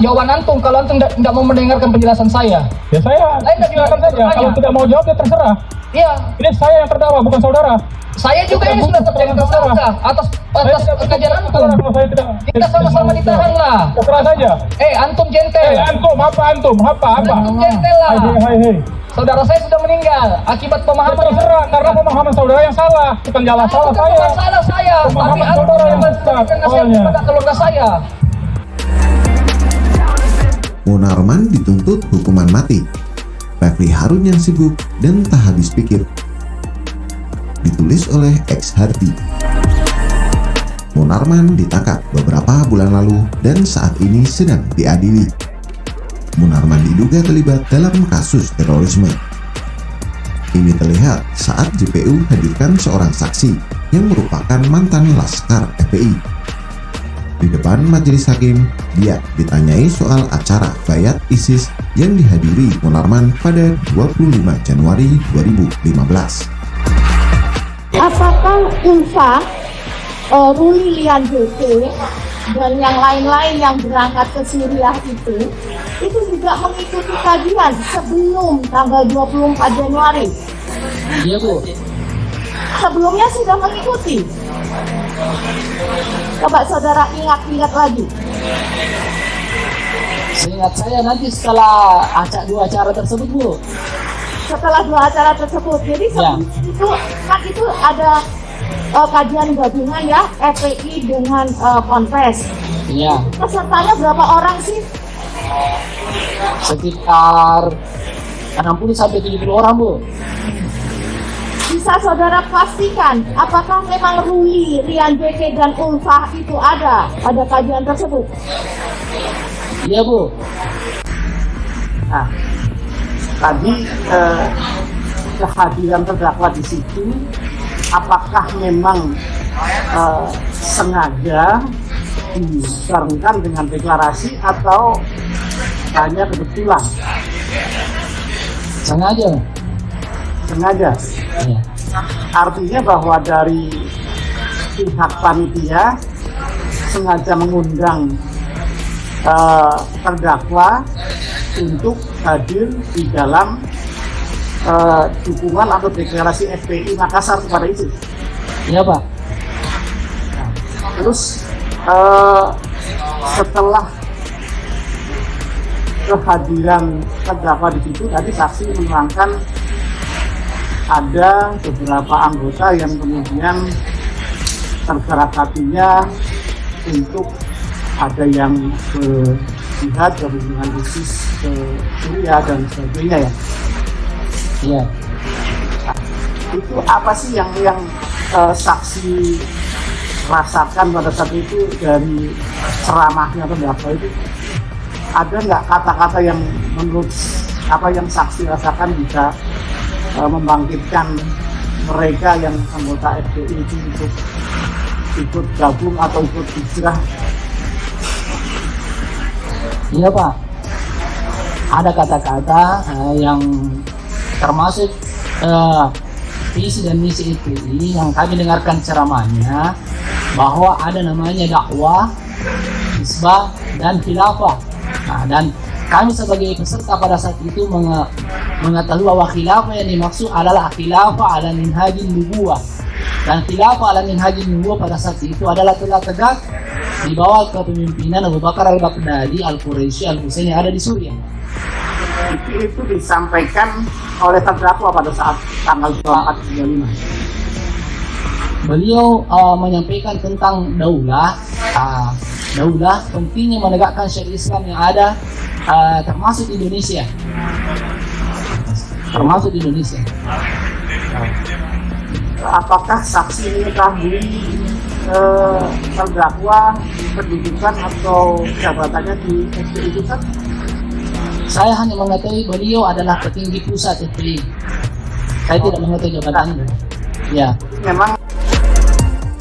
jawaban antum kalau antum tidak mau mendengarkan penjelasan saya. Ya saya silakan saja. Kalau tidak mau jawab ya terserah. Iya. Ini saya yang terdakwa, bukan saudara. Saya juga ini sudah terjadi tersangka atas kejadian antum. Kita sama-sama ditahan lah. Terserah saja. Antum jentel. Antum apa? Antum jentel lah. Hai. Saudara saya sudah meninggal akibat pemahaman. Terserah, karena pemahaman saudara yang salah, bukan salah saya. Bukan salah saya, tapi Pemahaman antum saudara yang memberikan nasihat kepada keluarga saya. Munarman dituntut hukuman mati. Refli Harun yang sibuk dan tak habis pikir. Ditulis oleh X Hardi. Munarman ditangkap beberapa bulan lalu dan saat ini sedang diadili. Munarman diduga terlibat dalam kasus terorisme. Ini terlihat saat JPU hadirkan seorang saksi yang merupakan mantan Laskar FPI. Di depan majelis hakim, dia ditanyai soal acara bayat ISIS yang dihadiri Munarman pada 25 Januari 2015. Apakah Ulfa, Ruli Lian JP, dan yang lain-lain yang berangkat ke Suriah itu juga mengikuti kajian sebelum tanggal 24 Januari? Iya, Bu. Sebelumnya sudah mengikuti. Coba saudara ingat-ingat lagi. Seingat saya nanti setelah dua acara tersebut, Bu. Setelah dua acara tersebut, jadi sebelum itu kan itu ada kajian gabungan ya, FPI dengan Ponpes. Iya. Pesertanya berapa orang sih? Sekitar 60 sampai 70 orang, Bu. Bisa saudara pastikan apakah memang Ruli, Rian JK, dan Ulfah itu ada pada kajian tersebut? Iya, Bu. Nah, tadi kehadiran terdakwa di situ, apakah memang sengaja dibarengkan dengan deklarasi atau hanya kebetulan? Sengaja. Sengaja. Iya. Artinya bahwa dari pihak panitia sengaja mengundang terdakwa untuk hadir di dalam dukungan atau deklarasi FPI Makassar kepada itu. Iya, Pak. Terus setelah kehadiran terdakwa di situ, tadi saksi menerangkan ada beberapa anggota yang kemudian tergerak hatinya untuk ada yang ke jihad, ke hubungan ISIS, ke Suriah dan sebagainya ya. Iya. Itu apa sih yang saksi rasakan pada saat itu dari ceramahnya terdakwa itu? Ada nggak kata-kata yang menurut apa yang saksi rasakan bisa membangkitkan mereka yang anggota FPI itu untuk ikut gabung atau ikut hijrah? Iya, Pak. Ada kata-kata yang termasuk visi dan misi FPI yang kami dengarkan ceramahnya, bahwa ada namanya dakwah, hisbah, dan khilafah. Nah, dan kami sebagai peserta pada saat itu mengetahui bahwa khilafah yang dimaksud adalah khilafah ala minhajin nubuwah. Dan khilafah ala minhajin nubuwah pada saat itu adalah telah tegak di bawah kepemimpinan Abu Bakar al-Baghdadi, al-Quraisy, al-Husaini yang ada di Suriah. Itu disampaikan oleh terdakwa pada saat tanggal 24-25. Beliau menyampaikan tentang daulah pentingnya menegakkan syariat Islam yang ada termasuk di Indonesia. Apakah saksi mengetahui terdakwa pendudukan atau jabatannya di FPI itu kan? Saya hanya mengetahui beliau adalah petinggi pusat FPI. Saya tidak mengetahui jabatannya. Ya. Memang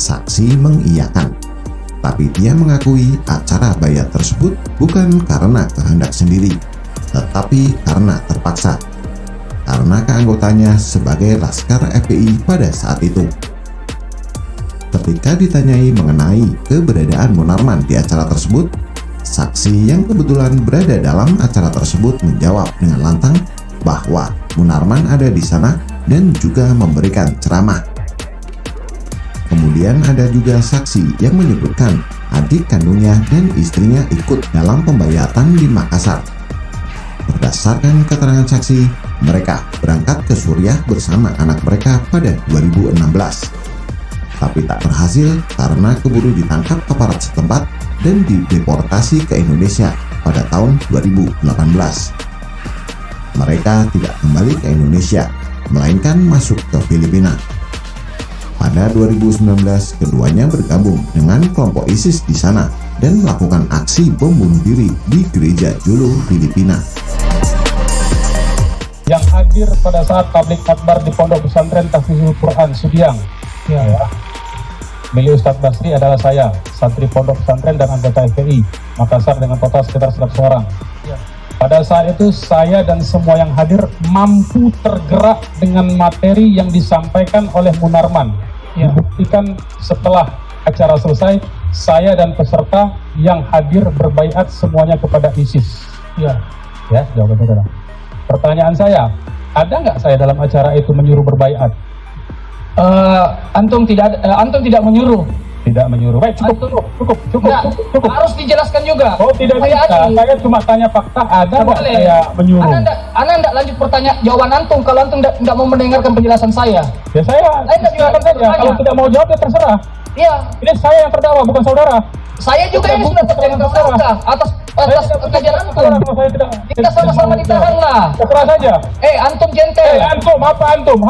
Saksi mengiyakan, tapi dia mengakui acara bayat tersebut bukan karena kehendak sendiri, tetapi karena terpaksa, karena keanggotanya sebagai Laskar FPI pada saat itu. Ketika ditanyai mengenai keberadaan Munarman di acara tersebut, Saksi yang kebetulan berada dalam acara tersebut menjawab dengan lantang bahwa Munarman ada di sana dan juga memberikan ceramah. Kemudian ada juga saksi yang menyebutkan adik kandungnya dan istrinya ikut dalam pembayatan di Makassar. Berdasarkan keterangan saksi, mereka berangkat ke Suriah bersama anak mereka pada 2016. Tapi tak berhasil karena keburu ditangkap aparat setempat dan dideportasi ke Indonesia pada tahun 2018. Mereka tidak kembali ke Indonesia, melainkan masuk ke Filipina. Pada 2019, keduanya bergabung dengan kelompok ISIS di sana dan melakukan aksi bom bunuh diri di gereja Jolo, Filipina. Yang hadir pada saat tablik akbar di Pondok Pesantren Tahfidzul Quran Sudiang, ya. Beliau Ustadz Basri adalah saya, santri Pondok Pesantren dan anggota FPI Makassar dengan total sekitar 100 orang. Pada saat itu saya dan semua yang hadir mampu tergerak dengan materi yang disampaikan oleh Munarman. Dibuktikan setelah acara selesai, saya dan peserta yang hadir berbaiat semuanya kepada ISIS. Ya, jawaban saudara. Pertanyaan saya, ada nggak saya dalam acara itu menyuruh berbaiat? Antum tidak menyuruh. Tidak menyuruh. Baik, cukup. Harus dijelaskan juga. Oh, tidak bisa. Saya cuma tanya fakta, ada nggak saya menyuruh? Anda enggak lanjut jawaban antum kalau antum enggak mau mendengarkan penjelasan saya. Ya saya silakan saja. Kalau tidak mau jawab ya terserah. Iya. Ini saya yang terdakwa, bukan saudara. Saya juga yang sudah terdakwa atas kejadian antum. Kita sama-sama ditahan lah. Terserah saja. Antum jentel. Antum apa? Antum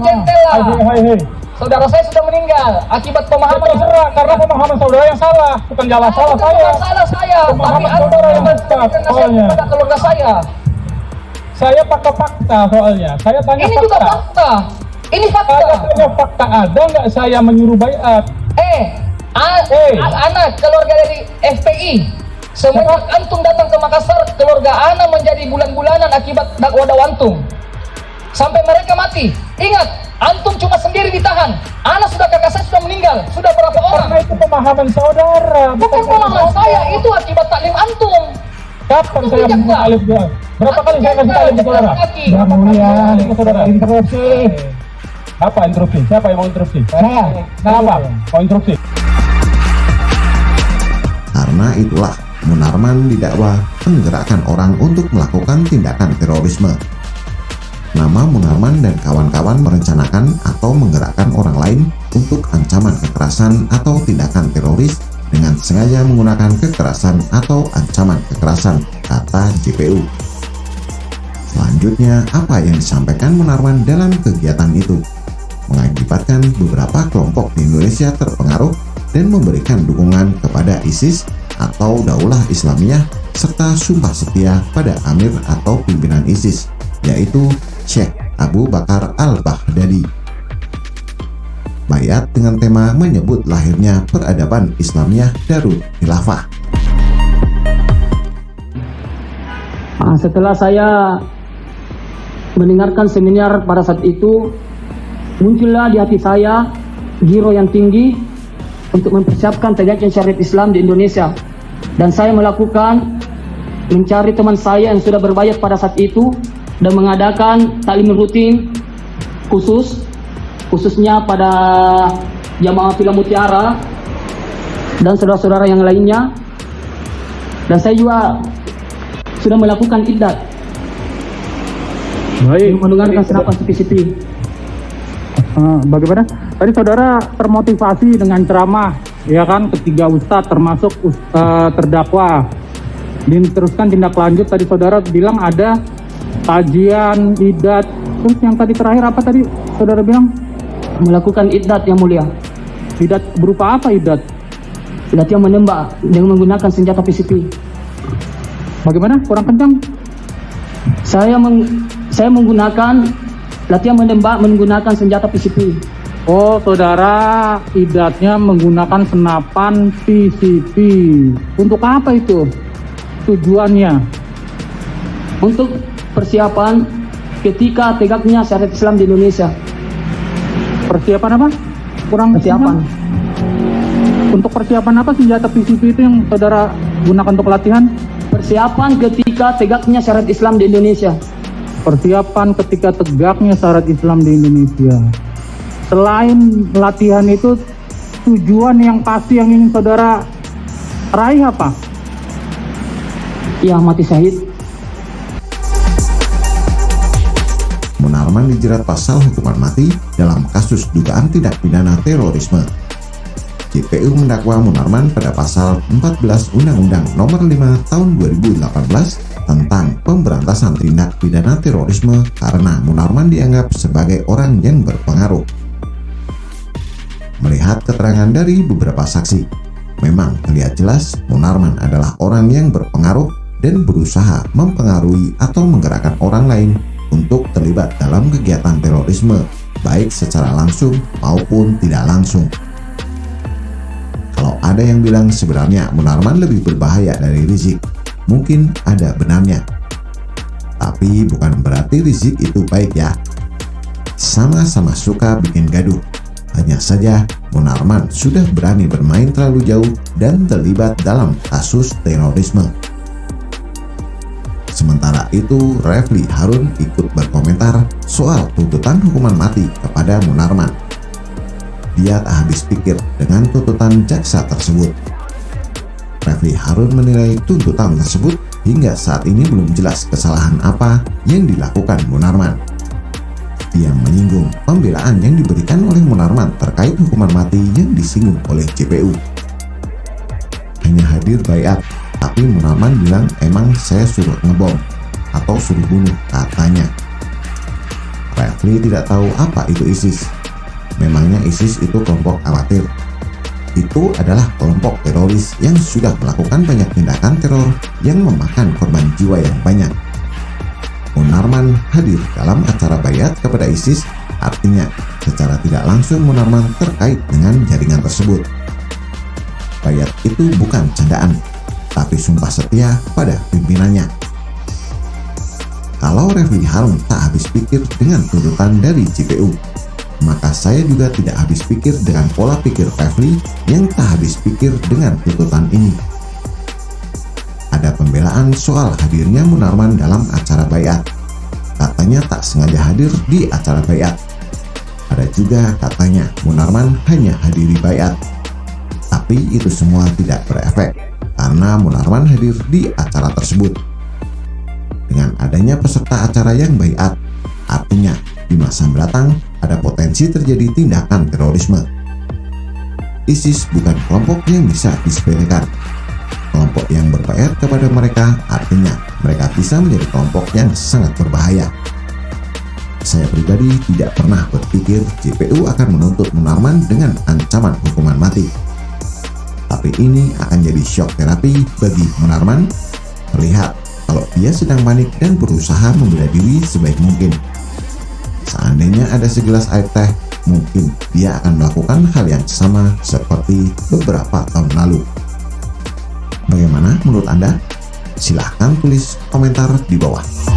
jentel lah. Hai. Saudara saya sudah meninggal akibat pemahaman. Terserah, karena pemahaman saudara yang salah, bukan salah saya. Salah saya. Pemahaman Tapi saudara yang tepat. Soalnya pada keluarga saya. Saya pakai fakta soalnya. Saya tanya Ini fakta. juga fakta. Ini fakta. Saya tanya fakta, ada nggak saya menyuruh baiat? Anak keluarga dari FPI. Semenjak antum datang ke Makassar, keluarga Ana menjadi bulan-bulanan akibat dakwah antum. Sampai mereka mati. Ingat, antum cuma sendiri ditahan. Ana kakak saya sudah meninggal. Sudah berapa orang? Karena itu pemahaman saudara. Bukan pemahaman saya, itu akibat taklim antum. Kapan saya minta alif dia? Berapa kali saya kasih alif ke saudara? Ya mulia, saudara. Interupsi. Apa interupsi? Siapa yang mau interupsi? Saya. Kenapa? Mau interupsi? Karena itulah Munarman didakwa menggerakkan orang untuk melakukan tindakan terorisme. Nama Munarman dan kawan-kawan merencanakan atau menggerakkan orang lain untuk ancaman kekerasan atau tindakan teroris dengan sengaja menggunakan kekerasan atau ancaman kekerasan, kata JPU. Selanjutnya, apa yang disampaikan Munarman dalam kegiatan itu mengakibatkan beberapa kelompok di Indonesia terpengaruh dan memberikan dukungan kepada ISIS atau Daulah Islamiyah serta sumpah setia pada Amir atau pimpinan ISIS, yaitu Syekh Abu Bakar Al-Baghdadi. Baiat dengan tema menyebut lahirnya peradaban Islamiyah Darul Khilafah. Setelah saya mendengarkan seminar pada saat itu, muncullah di hati saya giro yang tinggi untuk mempersiapkan tegaknya syariat Islam di Indonesia. Dan saya mencari teman saya yang sudah berbayat pada saat itu dan mengadakan taklim rutin khususnya pada Jamaah Film Mutiara dan saudara-saudara yang lainnya. Dan saya juga sudah melakukan iddat. Baik. Mendengarkan senapan sepi-sepi. Bagaimana? Tadi saudara termotivasi dengan ceramah, ya kan, ketiga ustadz termasuk terdakwa. Diteruskan tindak lanjut, tadi saudara bilang ada kajian, iddat. Terus yang tadi terakhir apa tadi saudara bilang? Melakukan iddat yang mulia. Iddat berupa apa iddat? Iddat yang menembak dengan menggunakan senjata PCP. Bagaimana? Kurang kencang? Saya menggunakan latihan menembak menggunakan senjata PCP. Oh, saudara iddatnya menggunakan senapan PCP. Untuk apa itu? Tujuannya? Untuk persiapan ketika tegaknya syariat Islam di Indonesia. Persiapan apa? Kurang persiapan. Untuk persiapan apa senjata PCP itu yang saudara gunakan untuk latihan? Persiapan ketika tegaknya syariat Islam di Indonesia. Persiapan ketika tegaknya syariat Islam di Indonesia. Selain latihan itu, tujuan yang pasti yang ingin saudara raih apa? Ya, mati syahid. Munarman dijerat pasal hukuman mati dalam kasus dugaan tindak pidana terorisme. JPU mendakwa Munarman pada pasal 14 Undang-Undang Nomor 5 Tahun 2018 tentang pemberantasan tindak pidana terorisme karena Munarman dianggap sebagai orang yang berpengaruh. Melihat keterangan dari beberapa saksi, memang terlihat jelas Munarman adalah orang yang berpengaruh dan berusaha mempengaruhi atau menggerakkan orang lain untuk terlibat dalam kegiatan terorisme, baik secara langsung maupun tidak langsung. Kalau ada yang bilang sebenarnya Munarman lebih berbahaya dari Rizik, mungkin ada benarnya. Tapi bukan berarti Rizik itu baik ya. Sama-sama suka bikin gaduh. Hanya saja Munarman sudah berani bermain terlalu jauh dan terlibat dalam kasus terorisme. Sementara itu, Refli Harun ikut berkomentar soal tuntutan hukuman mati kepada Munarman. Dia tak habis pikir dengan tuntutan jaksa tersebut. Refli Harun menilai tuntutan tersebut hingga saat ini belum jelas kesalahan apa yang dilakukan Munarman. Dia menyinggung pembelaan yang diberikan oleh Munarman terkait hukuman mati yang disinggung oleh JPU. Hanya hadir baiat, tapi Munarman bilang emang saya suruh ngebom atau suruh bunuh, katanya. Refli tidak tahu apa itu ISIS. Memangnya ISIS itu kelompok amatir? Itu adalah kelompok teroris yang sudah melakukan banyak tindakan teror yang memakan korban jiwa yang banyak. Munarman hadir dalam acara baiat kepada ISIS, artinya secara tidak langsung Munarman terkait dengan jaringan tersebut. Baiat itu bukan candaan, tapi sumpah setia pada pimpinannya. Kalau Refli Harun tak habis pikir dengan tuntutan dari JPU, maka saya juga tidak habis pikir dengan pola pikir Refli yang tak habis pikir dengan tuntutan ini. Ada pembelaan soal hadirnya Munarman dalam acara baiat. Katanya tak sengaja hadir di acara baiat. Ada juga katanya Munarman hanya hadiri baiat. Tapi itu semua tidak berefek karena Munarman hadir di acara tersebut. Dengan adanya peserta acara yang baiat, artinya di masa mendatang ada potensi terjadi tindakan terorisme. ISIS bukan kelompok yang bisa disepelekan. Kelompok yang berbaiat kepada mereka artinya mereka bisa menjadi kelompok yang sangat berbahaya. Saya pribadi tidak pernah berpikir JPU akan menuntut Munarman dengan ancaman hukuman mati. Tapi ini akan jadi shock terapi bagi Munarman. Terlihat kalau dia sedang panik dan berusaha membela diri sebaik mungkin. Seandainya ada segelas air teh, mungkin dia akan melakukan hal yang sama seperti beberapa tahun lalu. Bagaimana menurut Anda? Silahkan tulis komentar di bawah.